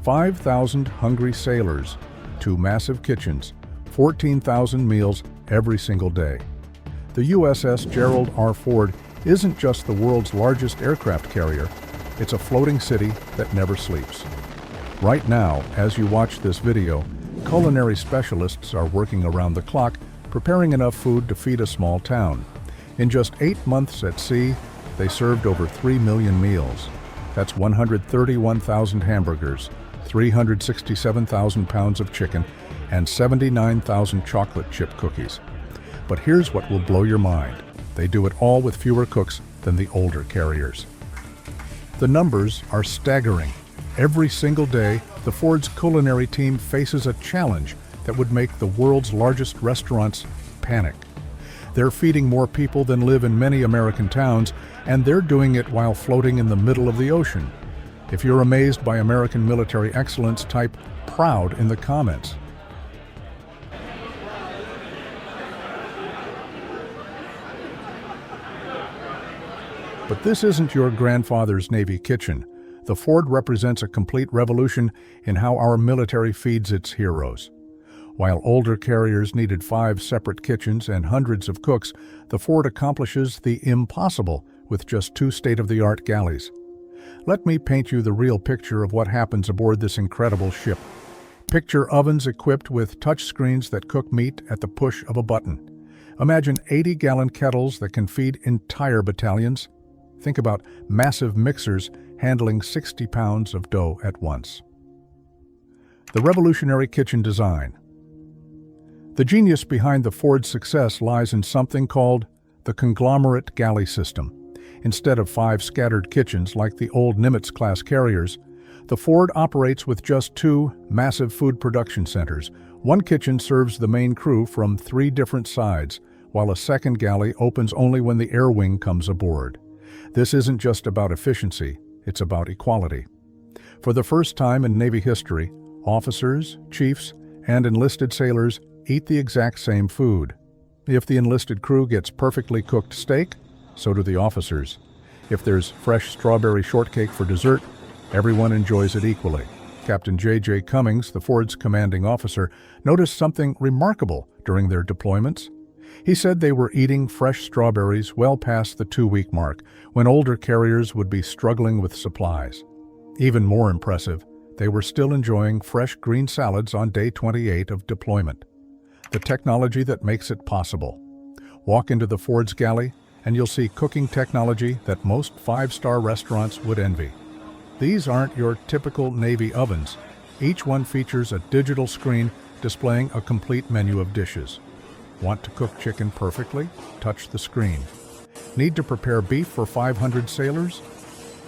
5,000 hungry sailors, 2 massive kitchens, 14,000 meals every single day. The USS Gerald R. Ford isn't just the world's largest aircraft carrier, it's a floating city that never sleeps. Right now, as you watch this video, culinary specialists are working around the clock, preparing enough food to feed a small town. In just 8 months at sea, they served over 3 million meals. That's 131,000 hamburgers, 367,000 pounds of chicken, and 79,000 chocolate chip cookies. But here's what will blow your mind. They do it all with fewer cooks than the older carriers. The numbers are staggering. Every single day, the Ford's culinary team faces a challenge that would make the world's largest restaurants panic. They're feeding more people than live in many American towns, and they're doing it while floating in the middle of the ocean. If you're amazed by American military excellence, type "proud" in the comments. But this isn't your grandfather's Navy kitchen. The Ford represents a complete revolution in how our military feeds its heroes. While older carriers needed 5 separate kitchens and hundreds of cooks, the Ford accomplishes the impossible with just 2 state-of-the-art galleys. Let me paint you the real picture of what happens aboard this incredible ship. Picture ovens equipped with touchscreens that cook meat at the push of a button. Imagine 80-gallon kettles that can feed entire battalions. Think about massive mixers handling 60 pounds of dough at once. The revolutionary kitchen design. The genius behind the Ford's success lies in something called the conglomerate galley system. Instead of 5 scattered kitchens like the old Nimitz-class carriers, the Ford operates with just 2 massive food production centers. One kitchen serves the main crew from 3 different sides, while a second galley opens only when the air wing comes aboard. This isn't just about efficiency, it's about equality. For the first time in Navy history, officers, chiefs, and enlisted sailors eat the exact same food. If the enlisted crew gets perfectly cooked steak, so do the officers. If there's fresh strawberry shortcake for dessert, everyone enjoys it equally. Captain J.J. Cummings, the Ford's commanding officer, noticed something remarkable during their deployments. He said they were eating fresh strawberries well past the 2-week mark, when older carriers would be struggling with supplies. Even more impressive, they were still enjoying fresh green salads on day 28 of deployment. The technology that makes it possible. Walk into the Ford's galley, and you'll see cooking technology that most 5-star restaurants would envy. These aren't your typical Navy ovens. Each one features a digital screen displaying a complete menu of dishes. Want to cook chicken perfectly? Touch the screen. Need to prepare beef for 500 sailors?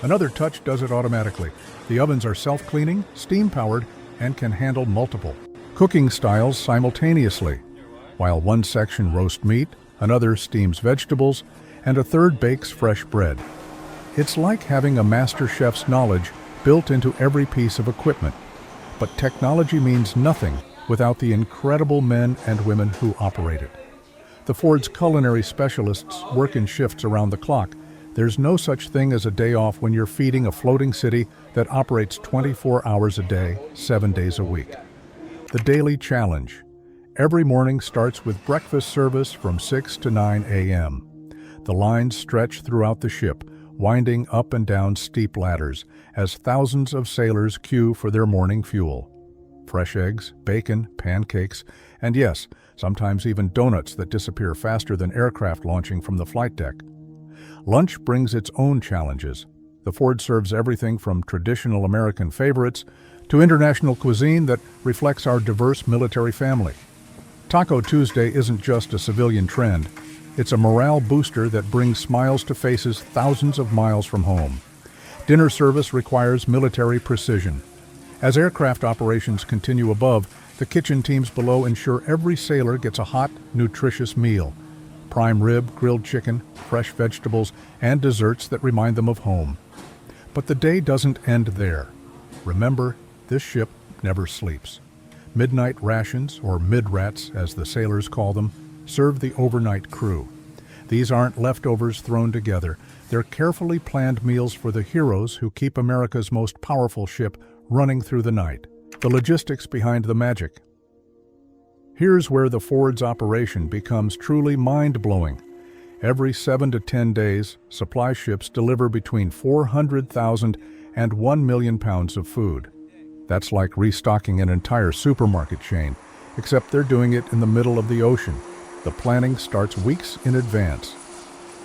Another touch does it automatically. The ovens are self-cleaning, steam-powered, and can handle multiple cooking styles simultaneously. While one section roasts meat, another steams vegetables, and a third bakes fresh bread. It's like having a master chef's knowledge built into every piece of equipment. But technology means nothing without the incredible men and women who operate it. The Ford's culinary specialists work in shifts around the clock. There's no such thing as a day off when you're feeding a floating city that operates 24 hours a day, 7 days a week. The daily challenge. Every morning starts with breakfast service from 6 to 9 a.m. The lines stretch throughout the ship, winding up and down steep ladders as thousands of sailors queue for their morning fuel. Fresh eggs, bacon, pancakes, and yes, sometimes even donuts that disappear faster than aircraft launching from the flight deck. Lunch brings its own challenges. The Ford serves everything from traditional American favorites to international cuisine that reflects our diverse military family. Taco Tuesday isn't just a civilian trend. It's a morale booster that brings smiles to faces thousands of miles from home. Dinner service requires military precision. As aircraft operations continue above, the kitchen teams below ensure every sailor gets a hot, nutritious meal. Prime rib, grilled chicken, fresh vegetables, and desserts that remind them of home. But the day doesn't end there. Remember, this ship never sleeps. Midnight rations, or mid-rats as the sailors call them, serve the overnight crew. These aren't leftovers thrown together. They're carefully planned meals for the heroes who keep America's most powerful ship running through the night. The logistics behind the magic. Here's where the Ford's operation becomes truly mind-blowing. Every 7 to 10 days, supply ships deliver between 400,000 and 1 million pounds of food. That's like restocking an entire supermarket chain, except they're doing it in the middle of the ocean. The planning starts weeks in advance.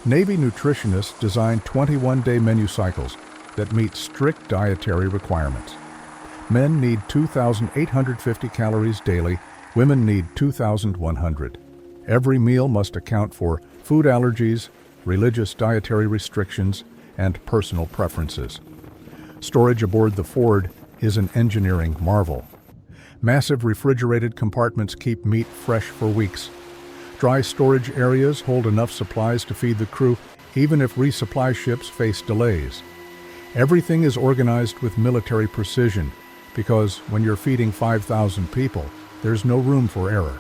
Navy nutritionists design 21-day menu cycles that meet strict dietary requirements. Men need 2,850 calories daily, women need 2,100. Every meal must account for food allergies, religious dietary restrictions, and personal preferences. Storage aboard the Ford is an engineering marvel. Massive refrigerated compartments keep meat fresh for weeks. Dry storage areas hold enough supplies to feed the crew, even if resupply ships face delays. Everything is organized with military precision, because when you're feeding 5,000 people, there's no room for error.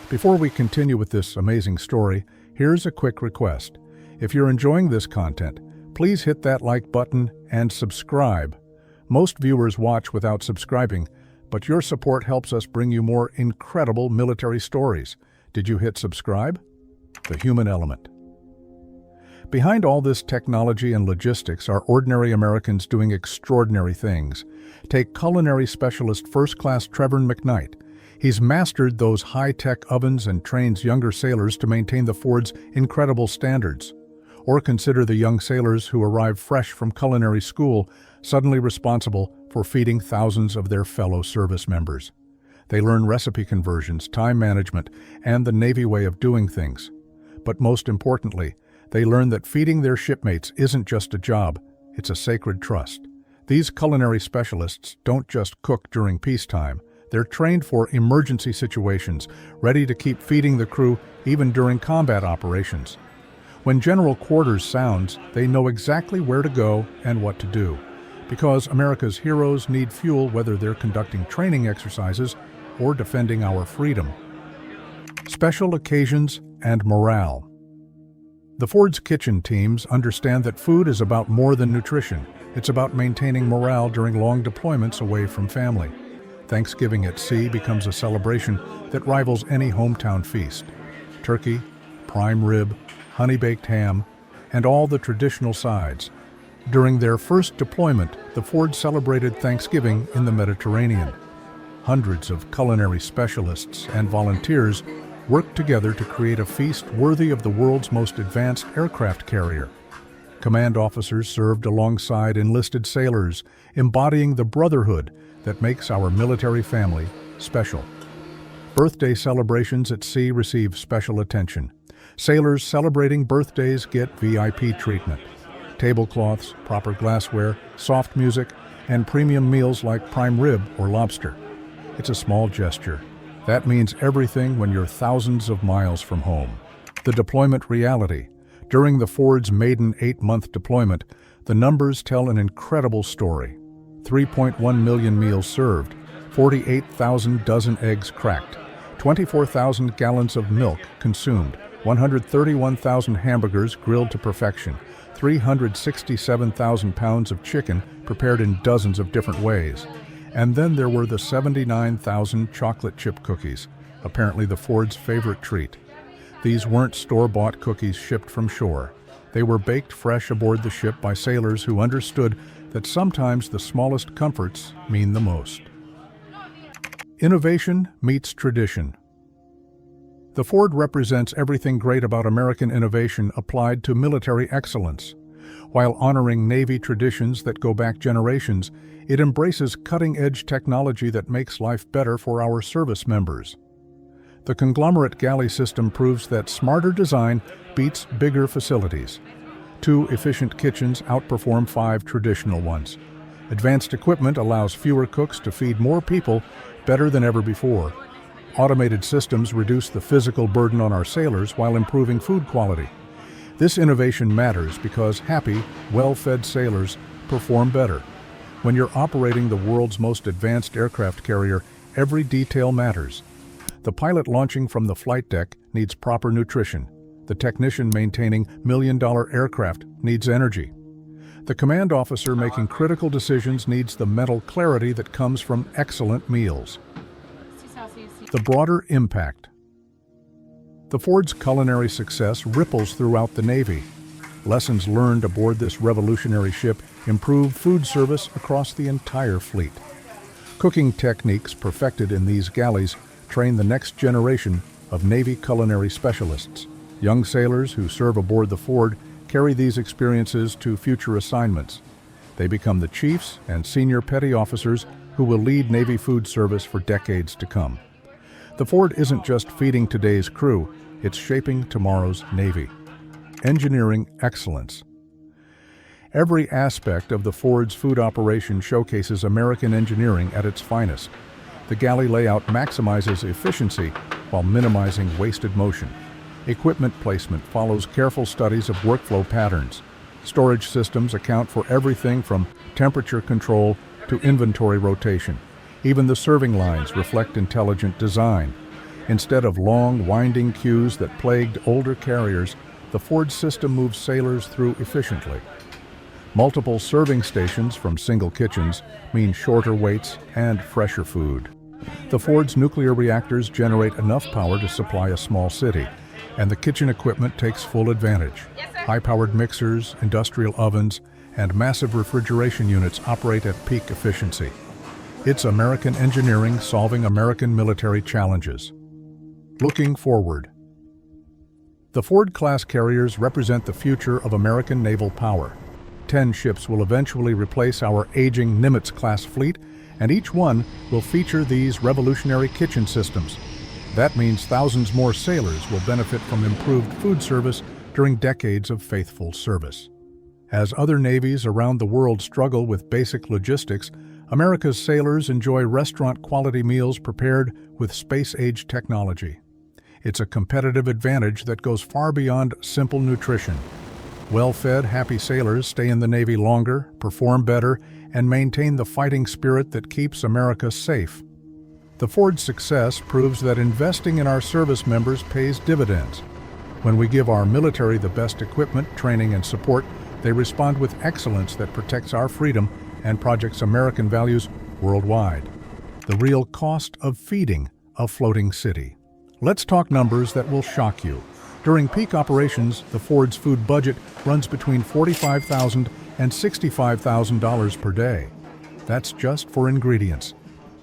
Before we continue with this amazing story, here's a quick request. If you're enjoying this content, please hit that like button and subscribe. Most viewers watch without subscribing, but your support helps us bring you more incredible military stories. Did you hit subscribe? The human element. Behind all this technology and logistics are ordinary Americans doing extraordinary things. Take culinary specialist first-class Trevor McKnight. He's mastered those high-tech ovens and trains younger sailors to maintain the Ford's incredible standards. Or consider the young sailors who arrive fresh from culinary school, suddenly responsible for feeding thousands of their fellow service members. They learn recipe conversions, time management, and the Navy way of doing things. But most importantly, they learn that feeding their shipmates isn't just a job, it's a sacred trust. These culinary specialists don't just cook during peacetime. They're trained for emergency situations, ready to keep feeding the crew even during combat operations. When General Quarters sounds, they know exactly where to go and what to do. Because America's heroes need fuel whether they're conducting training exercises or defending our freedom. Special occasions and morale. The Ford's kitchen teams understand that food is about more than nutrition. It's about maintaining morale during long deployments away from family. Thanksgiving at sea becomes a celebration that rivals any hometown feast. Turkey, prime rib, honey-baked ham, and all the traditional sides. During their first deployment, the Ford celebrated Thanksgiving in the Mediterranean. Hundreds of culinary specialists and volunteers worked together to create a feast worthy of the world's most advanced aircraft carrier. Command officers served alongside enlisted sailors, embodying the brotherhood that makes our military family special. Birthday celebrations at sea receive special attention. Sailors celebrating birthdays get VIP treatment. Tablecloths, proper glassware, soft music, and premium meals like prime rib or lobster. It's a small gesture. That means everything when you're thousands of miles from home. The deployment reality. During the Ford's maiden 8-month deployment, the numbers tell an incredible story. 3.1 million meals served, 48,000 dozen eggs cracked, 24,000 gallons of milk consumed, 131,000 hamburgers grilled to perfection, 367,000 pounds of chicken prepared in dozens of different ways. And then there were the 79,000 chocolate chip cookies, apparently the Ford's favorite treat. These weren't store-bought cookies shipped from shore. They were baked fresh aboard the ship by sailors who understood that sometimes the smallest comforts mean the most. Innovation meets tradition. The Ford represents everything great about American innovation applied to military excellence. While honoring Navy traditions that go back generations, it embraces cutting-edge technology that makes life better for our service members. The conglomerate Galley system proves that smarter design beats bigger facilities. 2 efficient kitchens outperform 5 traditional ones. Advanced equipment allows fewer cooks to feed more people better than ever before. Automated systems reduce the physical burden on our sailors while improving food quality. This innovation matters because happy, well-fed sailors perform better. When you're operating the world's most advanced aircraft carrier, every detail matters. The pilot launching from the flight deck needs proper nutrition. The technician maintaining million-dollar aircraft needs energy. The command officer making critical decisions needs the mental clarity that comes from excellent meals. The broader impact. The Ford's culinary success ripples throughout the Navy. Lessons learned aboard this revolutionary ship improve food service across the entire fleet. Cooking techniques perfected in these galleys train the next generation of Navy culinary specialists. Young sailors who serve aboard the Ford carry these experiences to future assignments. They become the chiefs and senior petty officers who will lead Navy food service for decades to come. The Ford isn't just feeding today's crew, it's shaping tomorrow's Navy. Engineering excellence. Every aspect of the Ford's food operation showcases American engineering at its finest. The galley layout maximizes efficiency while minimizing wasted motion. Equipment placement follows careful studies of workflow patterns. Storage systems account for everything from temperature control to inventory rotation. Even the serving lines reflect intelligent design. Instead of long, winding queues that plagued older carriers, the Ford system moves sailors through efficiently. Multiple serving stations from single kitchens mean shorter waits and fresher food. The Ford's nuclear reactors generate enough power to supply a small city, and the kitchen equipment takes full advantage. High-powered mixers, industrial ovens, and massive refrigeration units operate at peak efficiency. It's American engineering solving American military challenges. Looking forward. The Ford-class carriers represent the future of American naval power. 10 ships will eventually replace our aging Nimitz-class fleet, and each one will feature these revolutionary kitchen systems. That means thousands more sailors will benefit from improved food service during decades of faithful service. As other navies around the world struggle with basic logistics, America's sailors enjoy restaurant-quality meals prepared with space-age technology. It's a competitive advantage that goes far beyond simple nutrition. Well-fed, happy sailors stay in the Navy longer, perform better, and maintain the fighting spirit that keeps America safe. The Ford success proves that investing in our service members pays dividends. When we give our military the best equipment, training, and support, they respond with excellence that protects our freedom and projects American values worldwide. The real cost of feeding a floating city. Let's talk numbers that will shock you. During peak operations, the Ford's food budget runs between $45,000 and $65,000 per day. That's just for ingredients.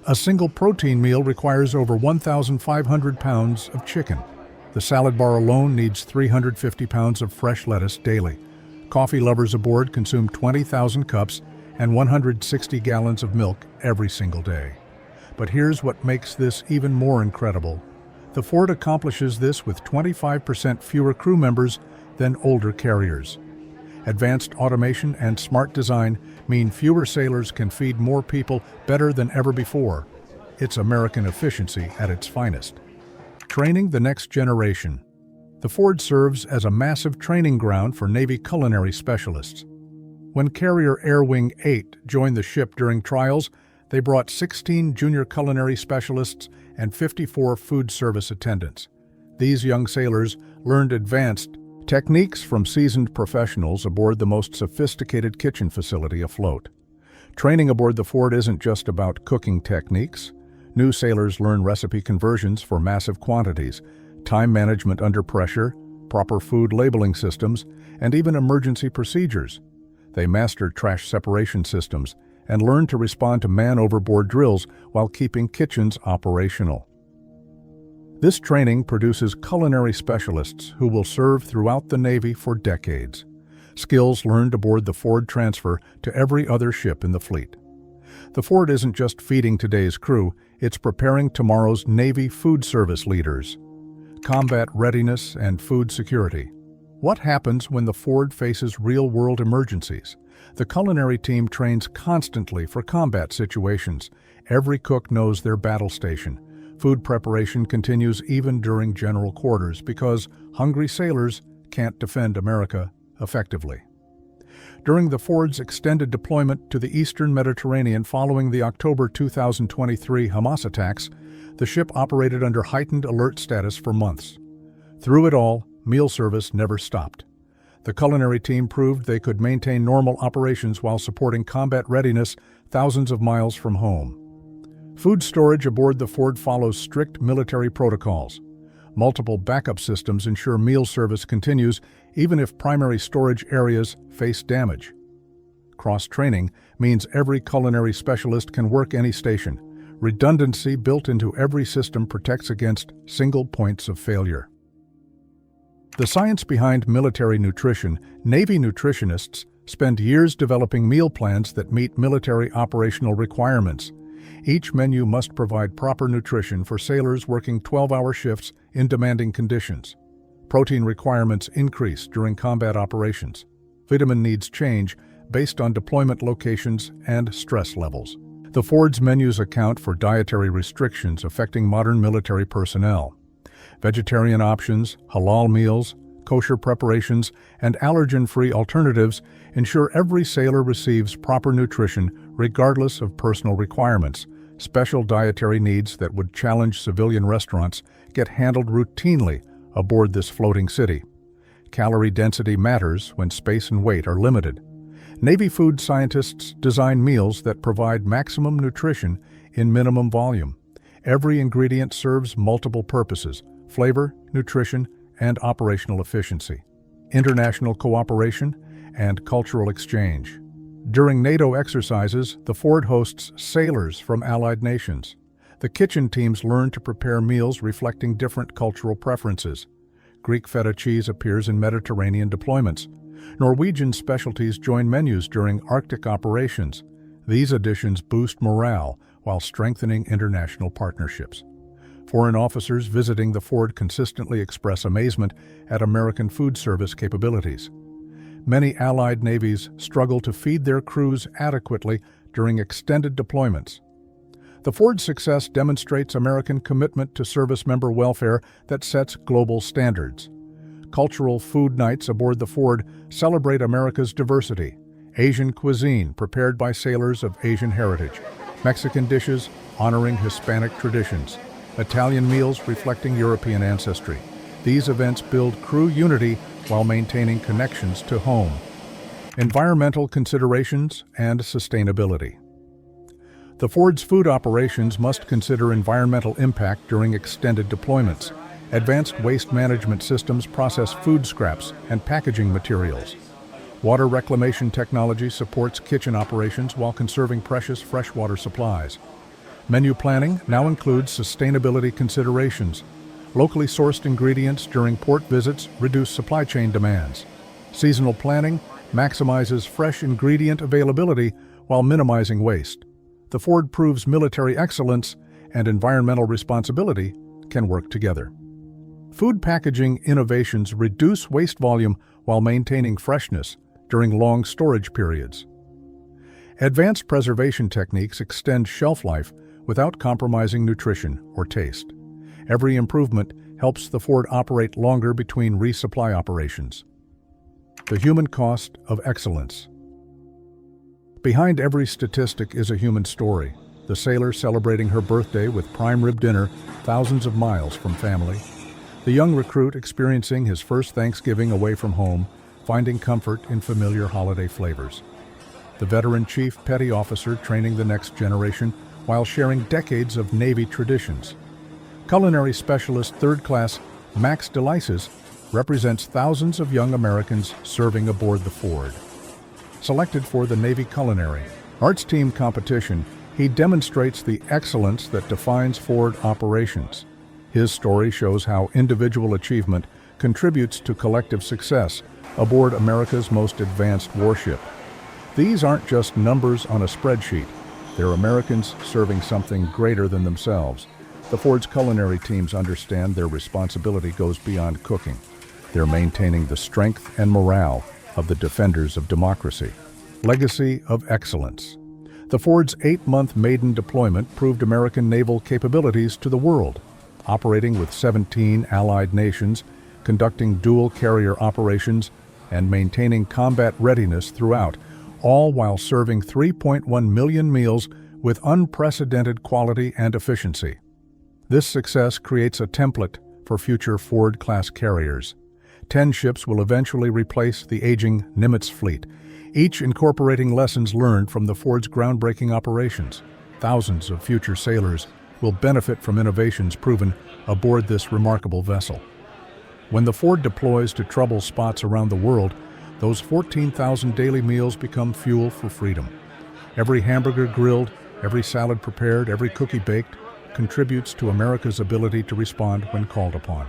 A single protein meal requires over 1,500 pounds of chicken. The salad bar alone needs 350 pounds of fresh lettuce daily. Coffee lovers aboard consume 20,000 cups and 160 gallons of milk every single day. But here's what makes this even more incredible. The Ford accomplishes this with 25% fewer crew members than older carriers. Advanced automation and smart design mean fewer sailors can feed more people better than ever before. It's American efficiency at its finest. Training the next generation. The Ford serves as a massive training ground for Navy culinary specialists. When Carrier Air Wing 8 joined the ship during trials, they brought 16 junior culinary specialists and 54 food service attendants. These young sailors learned advanced techniques from seasoned professionals aboard the most sophisticated kitchen facility afloat. Training aboard the Ford isn't just about cooking techniques. New sailors learn recipe conversions for massive quantities, time management under pressure, proper food labeling systems, and even emergency procedures. They master trash separation systems and learn to respond to man-overboard drills while keeping kitchens operational. This training produces culinary specialists who will serve throughout the Navy for decades. Skills learned aboard the Ford transfer to every other ship in the fleet. The Ford isn't just feeding today's crew, it's preparing tomorrow's Navy food service leaders. Combat readiness and food security. What happens when the Ford faces real-world emergencies? The culinary team trains constantly for combat situations. Every cook knows their battle station. Food preparation continues even during general quarters because hungry sailors can't defend America effectively. During the Ford's extended deployment to the eastern Mediterranean following the October 2023 Hamas attacks, the ship operated under heightened alert status for months. Through it all, meal service never stopped. The culinary team proved they could maintain normal operations while supporting combat readiness thousands of miles from home. Food storage aboard the Ford follows strict military protocols. Multiple backup systems ensure meal service continues even if primary storage areas face damage. Cross-training means every culinary specialist can work any station. Redundancy built into every system protects against single points of failure. The science behind military nutrition, Navy nutritionists spend years developing meal plans that meet military operational requirements. Each menu must provide proper nutrition for sailors working 12-hour shifts in demanding conditions. Protein requirements increase during combat operations. Vitamin needs change based on deployment locations and stress levels. The Ford's menus account for dietary restrictions affecting modern military personnel. Vegetarian options, halal meals, kosher preparations, and allergen-free alternatives ensure every sailor receives proper nutrition regardless of personal requirements. Special dietary needs that would challenge civilian restaurants get handled routinely aboard this floating city. Calorie density matters when space and weight are limited. Navy food scientists design meals that provide maximum nutrition in minimum volume. Every ingredient serves multiple purposes: flavor, nutrition, and operational efficiency. International cooperation and cultural exchange. During NATO exercises, the Ford hosts sailors from allied nations. The kitchen teams learn to prepare meals reflecting different cultural preferences. Greek feta cheese appears in Mediterranean deployments. Norwegian specialties join menus during Arctic operations. These additions boost morale while strengthening international partnerships. Foreign officers visiting the Ford consistently express amazement at American food service capabilities. Many Allied navies struggle to feed their crews adequately during extended deployments. The Ford's success demonstrates American commitment to service member welfare that sets global standards. Cultural food nights aboard the Ford celebrate America's diversity. Asian cuisine prepared by sailors of Asian heritage. Mexican dishes honoring Hispanic traditions. Italian meals reflecting European ancestry. These events build crew unity while maintaining connections to home. Environmental considerations and sustainability. The Ford's food operations must consider environmental impact during extended deployments. Advanced waste management systems process food scraps and packaging materials. Water reclamation technology supports kitchen operations while conserving precious freshwater supplies. Menu planning now includes sustainability considerations. Locally sourced ingredients during port visits reduce supply chain demands. Seasonal planning maximizes fresh ingredient availability while minimizing waste. The Ford proves military excellence and environmental responsibility can work together. Food packaging innovations reduce waste volume while maintaining freshness during long storage periods. Advanced preservation techniques extend shelf life without compromising nutrition or taste. Every improvement helps the Ford operate longer between resupply operations. The human cost of excellence. Behind every statistic is a human story. The sailor celebrating her birthday with prime rib dinner thousands of miles from family. The young recruit experiencing his first Thanksgiving away from home, finding comfort in familiar holiday flavors. The veteran chief petty officer training the next generation while sharing decades of Navy traditions. Culinary specialist third class Max DeLices represents thousands of young Americans serving aboard the Ford. Selected for the Navy Culinary Arts Team competition, he demonstrates the excellence that defines Ford operations. His story shows how individual achievement contributes to collective success aboard America's most advanced warship. These aren't just numbers on a spreadsheet. They're Americans serving something greater than themselves. The Ford's culinary teams understand their responsibility goes beyond cooking. They're maintaining the strength and morale of the defenders of democracy. Legacy of excellence. The Ford's 8-month maiden deployment proved American naval capabilities to the world, operating with 17 allied nations, conducting dual carrier operations, and maintaining combat readiness throughout, all while serving 3.1 million meals with unprecedented quality and efficiency. This success creates a template for future Ford-class carriers. 10 ships will eventually replace the aging Nimitz fleet, each incorporating lessons learned from the Ford's groundbreaking operations. Thousands of future sailors will benefit from innovations proven aboard this remarkable vessel. When the Ford deploys to trouble spots around the world, those 14,000 daily meals become fuel for freedom. Every hamburger grilled, every salad prepared, every cookie baked contributes to America's ability to respond when called upon.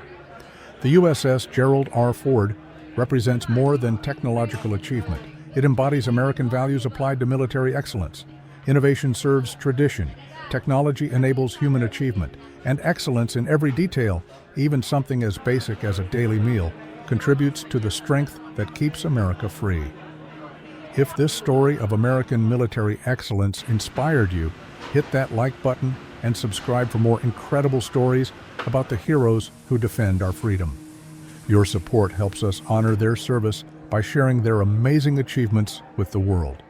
The USS Gerald R. Ford represents more than technological achievement. It embodies American values applied to military excellence. Innovation serves tradition, technology enables human achievement, and excellence in every detail, even something as basic as a daily meal, contributes to the strength that keeps America free. If this story of American military excellence inspired you, hit that like button and subscribe for more incredible stories about the heroes who defend our freedom. Your support helps us honor their service by sharing their amazing achievements with the world.